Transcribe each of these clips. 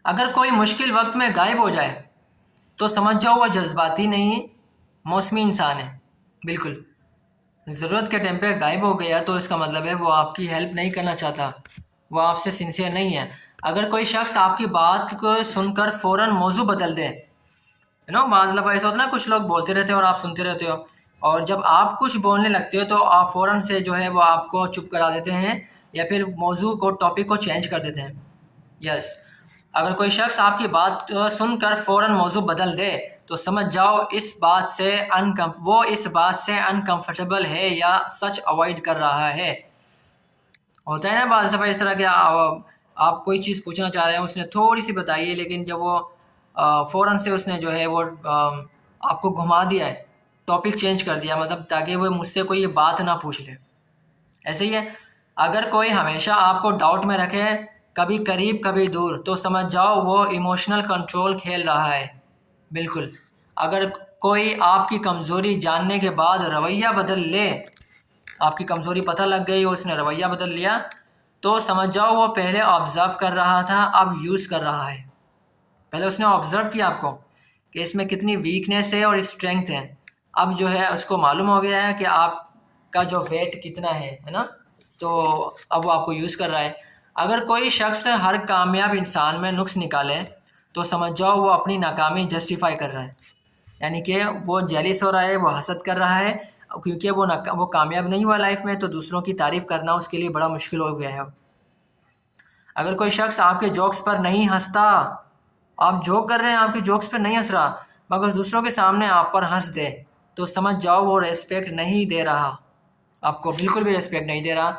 अगर कोई मुश्किल वक्त में गायब हो जाए तो समझ जाओ वो जज्बाती नहीं, मौसमी इंसान है। बिल्कुल। ज़रूरत के टाइम पे गायब हो गया तो इसका मतलब है वो आपकी हेल्प नहीं करना चाहता, वो आपसे सिंसियर नहीं है। अगर कोई शख्स आपकी बात को सुनकर फ़ौरन मौजू बदल दे, बाद मतलब ऐसा होता है ना, कुछ लोग बोलते रहते हो और आप सुनते रहते हो, और जब आप कुछ बोलने लगते हो तो आप फ़ौरन से जो है वो आपको चुप करा देते हैं या फिर मौजू को, टॉपिक को चेंज कर देते हैं। यस। अगर कोई शख्स आपकी बात सुनकर फ़ौरन मौजू बदल दे तो समझ जाओ वो इस बात से अनकंफर्टेबल है या सच अवॉइड कर रहा है। होता है ना बात दफ़ा इस तरह के, आप कोई चीज़ पूछना चाह रहे हैं, उसने थोड़ी सी बताई है, लेकिन जब वो फ़ौरन से उसने जो है वो आपको घुमा दिया है, टॉपिक चेंज कर दिया, मतलब ताकि वो मुझसे कोई ये बात ना पूछ ले। ऐसे ही है, अगर कोई हमेशा आपको डाउट में रखे, कभी करीब कभी दूर, तो समझ जाओ वो इमोशनल कंट्रोल खेल रहा है। बिल्कुल। अगर कोई आपकी कमज़ोरी जानने के बाद रवैया बदल ले, आपकी कमज़ोरी पता लग गई, उसने रवैया बदल लिया, तो समझ जाओ वो पहले ऑब्ज़र्व कर रहा था, अब यूज़ कर रहा है। पहले उसने ऑब्ज़र्व किया आपको कि इसमें कितनी वीकनेस है और स्ट्रेंथ है, अब जो है उसको मालूम हो गया है कि आपका जो वेट कितना है ना, तो अब वो आपको यूज़ कर रहा है। अगर कोई शख्स हर कामयाब इंसान में नुक्स निकाले तो समझ जाओ वो अपनी नाकामी जस्टिफाई कर रहा है, यानी कि वो जेलिस हो रहा है, वो हसद कर रहा है, क्योंकि वो कामयाब नहीं हुआ लाइफ में, तो दूसरों की तारीफ़ करना उसके लिए बड़ा मुश्किल हो गया है। अगर कोई शख्स आपके जोक्स पर नहीं हंसता, आप जोक कर रहे हैं, आपके जोक्स पर नहीं हंस रहा, मगर दूसरों के सामने आप पर हंस दे, तो समझ जाओ वो रेस्पेक्ट नहीं दे रहा, आपको बिल्कुल भी रेस्पेक्ट नहीं दे रहा।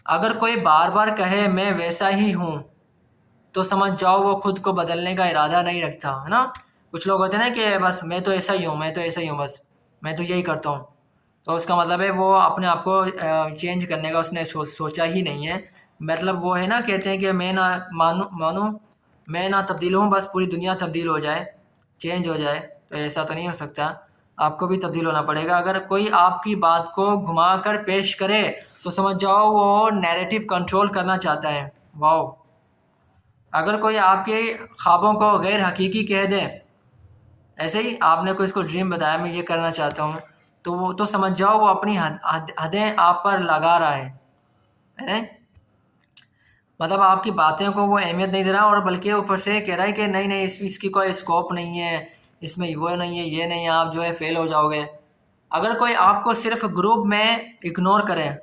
अगर कोई बार बार कहे मैं वैसा ही हूँ, तो समझ जाओ वो खुद को बदलने का इरादा नहीं रखता, है ना। कुछ लोग होते हैं ना कि बस मैं तो ऐसा ही हूँ, मैं तो ऐसा ही हूँ, बस मैं तो यही करता हूँ, तो उसका मतलब है वो अपने आप को चेंज करने का उसने सोचा ही नहीं है। मतलब वो है ना, कहते हैं कि मैं ना मानूँ मानूँ मैं ना तब्दील हूँ, बस पूरी दुनिया तब्दील हो जाए, चेंज हो जाए, तो ऐसा तो नहीं हो सकता, आपको भी तब्दील होना पड़ेगा। अगर कोई आपकी बात को घुमा कर पेश करे तो समझ जाओ वो नैरेटिव कंट्रोल करना चाहता है। वाओ। अगर कोई आपके ख्वाबों को गैर हकीकी कह दे, ऐसे ही आपने कोई इसको ड्रीम बताया मैं ये करना चाहता हूँ, तो वो तो समझ जाओ वो अपनी हदें आप पर लगा रहा है। मतलब आपकी बातें को वो अहमियत नहीं दे रहा, और बल्कि ऊपर से कह रहा है कि नहीं नहीं, इसकी कोई स्कोप नहीं है, इसमें वो नहीं है, ये नहीं है, आप जो है फेल हो जाओगे। अगर कोई आपको सिर्फ ग्रुप में इग्नोर करे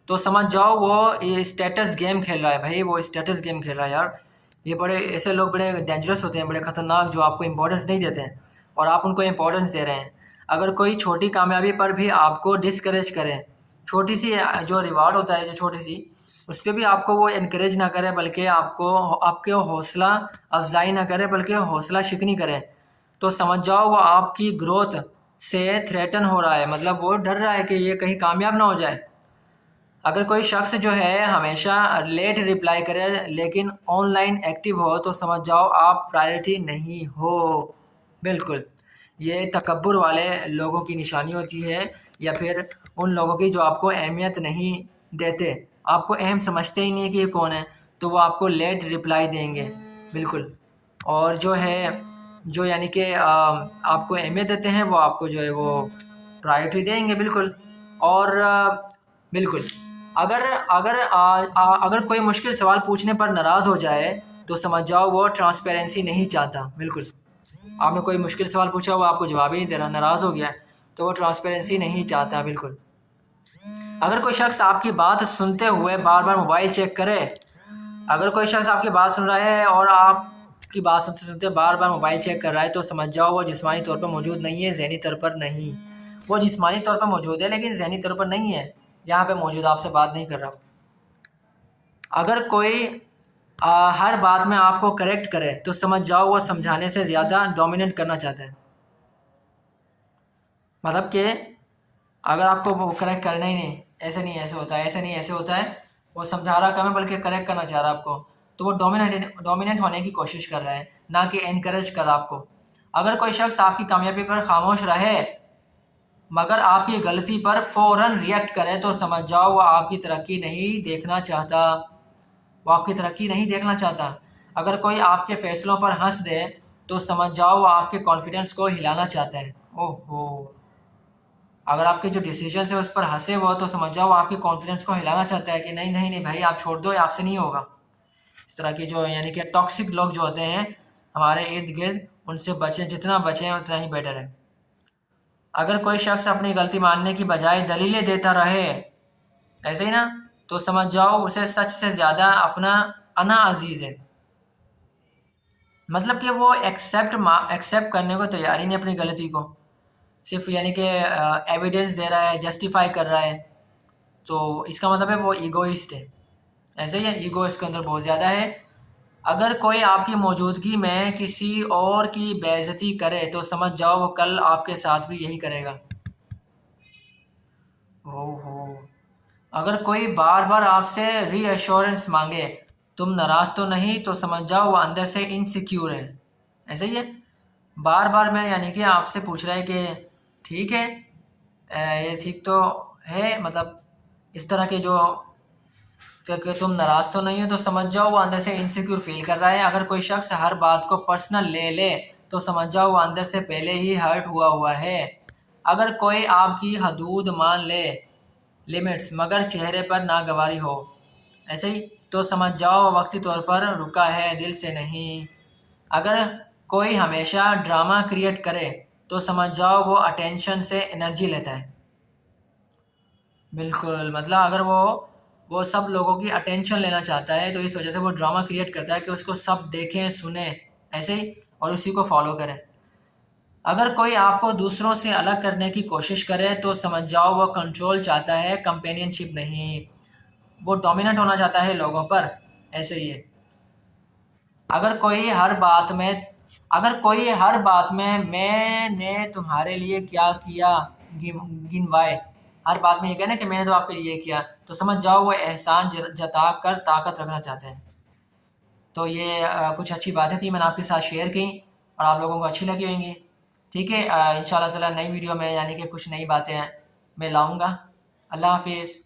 तो समझ जाओ वो ये स्टेटस गेम खेल रहा है। भाई वो स्टेटस गेम खेल रहा है यार। ये बड़े ऐसे लोग बड़े डेंजरस होते हैं, बड़े ख़तरनाक, जो आपको इम्पोर्टेंस नहीं देते हैं और आप उनको इम्पोर्टेंस दे रहे हैं। अगर कोई छोटी कामयाबी पर भी आपको डिस्करेज करे, छोटी सी जो रिवार्ड होता है, जो छोटी सी, उस पर भी आपको वो इनक्रेज ना करे, बल्कि आपके हौसला अफजाई ना करे, बल्कि हौसला शिकनी करे, तो समझ जाओ वो आपकी ग्रोथ से थ्रेटन हो रहा है, मतलब वो डर रहा है कि ये कहीं कामयाब ना हो जाए। अगर कोई शख्स जो है हमेशा लेट रिप्लाई करे लेकिन ऑनलाइन एक्टिव हो, तो समझ जाओ आप प्रायोरिटी नहीं हो। बिल्कुल। ये तकब्बुर वाले लोगों की निशानी होती है, या फिर उन लोगों की जो आपको अहमियत नहीं देते, आपको अहम समझते ही नहीं है कि ये कौन है, तो वो आपको लेट रिप्लाई देंगे। बिल्कुल। और जो है, जो यानी कि आपको अहमियत देते हैं, वो आपको जो है वो प्रायोरिटी देंगे। बिल्कुल। और बिल्कुल, अगर अगर अगर कोई मुश्किल सवाल पूछने पर नाराज़ हो जाए तो समझ जाओ वो ट्रांसपेरेंसी नहीं चाहता। बिल्कुल। आपने कोई मुश्किल सवाल पूछा, वो आपको जवाब ही नहीं दे रहा, नाराज़ हो गया, तो वो ट्रांसपेरेंसी नहीं चाहता। बिल्कुल। अगर कोई शख्स आपकी बात सुनते हुए बार बार मोबाइल चेक करे, अगर कोई शख्स आपकी बात सुन रहा है और आपकी बात सुनते सुनते बार बार मोबाइल चेक कर रहा है, तो समझ जाओ वो जिस्मानी तौर पर मौजूद नहीं है, ज़हनी तौर पर नहीं। वो जिस्मानी तौर पर मौजूद है लेकिन ज़हनी तौर पर नहीं है, यहाँ पे मौजूद, आपसे बात नहीं कर रहा। अगर कोई हर बात में आपको करेक्ट करे तो समझ जाओ वो समझाने से ज़्यादा डोमिनेट करना चाहता है। मतलब कि अगर आपको वो करेक्ट करना ही नहीं, ऐसे नहीं ऐसे होता है, ऐसे नहीं ऐसे होता है, वो समझा रहा कम है बल्कि करेक्ट करना चाह रहा है आपको, तो वो डोमिनेट होने की कोशिश कर रहा है, ना कि इनकरेज कर रहा आपको। अगर कोई शख्स आपकी कामयाबी पर खामोश रहे मगर आपकी गलती पर फ़ौरन रिएक्ट करे, तो समझ जाओ वो आपकी तरक्की नहीं देखना चाहता, वो आपकी तरक्की नहीं देखना चाहता। अगर कोई आपके फैसलों पर हंस दे तो समझ जाओ वो आपके कॉन्फिडेंस को हिलाना चाहता है। ओहो, अगर आपके जो डिसीजन है उस पर हंसे वो तो समझ जाओ वो आपके कॉन्फिडेंस को हिलाना चाहता है कि नहीं नहीं नहीं भाई आप छोड़ दो, ये आपसे नहीं होगा। इस तरह की जो यानी कि टॉक्सिक लोग जो होते हैं हमारे इर्द गिर्द, उनसे बचें, जितना बचें उतना ही बेटर है। अगर कोई शख्स अपनी गलती मानने की बजाय दलीलें देता रहे, ऐसे ही ना, तो समझ जाओ उसे सच से ज़्यादा अपना अना अजीज़ है। मतलब कि वो एक्सेप्ट करने को तैयार ही नहीं अपनी गलती को, सिर्फ यानी कि एविडेंस दे रहा है, जस्टिफाई कर रहा है। तो इसका मतलब है वो ईगोइस्ट है। ऐसे ही है, ईगो इसके अंदर बहुत ज़्यादा है। अगर कोई आपकी मौजूदगी में किसी और की बेइज्जती करे तो समझ जाओ वो कल आपके साथ भी यही करेगा। ओहो, अगर कोई बार बार आपसे रीअश्योरेंस मांगे, तुम नाराज तो नहीं, तो समझ जाओ वो अंदर से इनसिक्योर है। ऐसे ही है, बार बार मैं यानी कि आपसे पूछ रहा है कि ठीक है, ये ठीक तो है, मतलब इस तरह के जो कि तुम नाराज तो नहीं हो, तो समझ जाओ वो अंदर से इनसिक्योर फील कर रहा है। अगर कोई शख्स हर बात को पर्सनल ले ले तो समझ जाओ वो अंदर से पहले ही हर्ट हुआ हुआ है। अगर कोई आपकी हदूद मान ले, लिमिट्स, मगर चेहरे पर नागवारी हो, ऐसे ही, तो समझ जाओ वो वक्ती तौर पर रुका है, दिल से नहीं। अगर कोई हमेशा ड्रामा क्रिएट करे तो समझ जाओ वो अटेंशन से एनर्जी लेता है। बिल्कुल, मतलब अगर वो सब लोगों की अटेंशन लेना चाहता है तो इस वजह से वो ड्रामा क्रिएट करता है कि उसको सब देखें, सुने, ऐसे ही, और उसी को फॉलो करें। अगर कोई आपको दूसरों से अलग करने की कोशिश करे तो समझ जाओ वो कंट्रोल चाहता है, कंपेनियनशिप नहीं। वो डोमिनेट होना चाहता है लोगों पर। ऐसे ही है। अगर कोई हर बात में अगर कोई हर बात में मैंने तुम्हारे लिए क्या किया गिनवाए, हर बात में ये कहना कि मैंने तो आपके लिए किया, तो समझ जाओ वो एहसान जता कर ताकत रखना चाहते हैं। तो ये कुछ अच्छी बातें थी, मैंने आपके साथ शेयर की और आप लोगों को अच्छी लगी होंगी। ठीक है, इंशाल्लाह ताला नई वीडियो में यानी कि कुछ नई बातें मैं लाऊंगा। अल्लाह हाफिज़।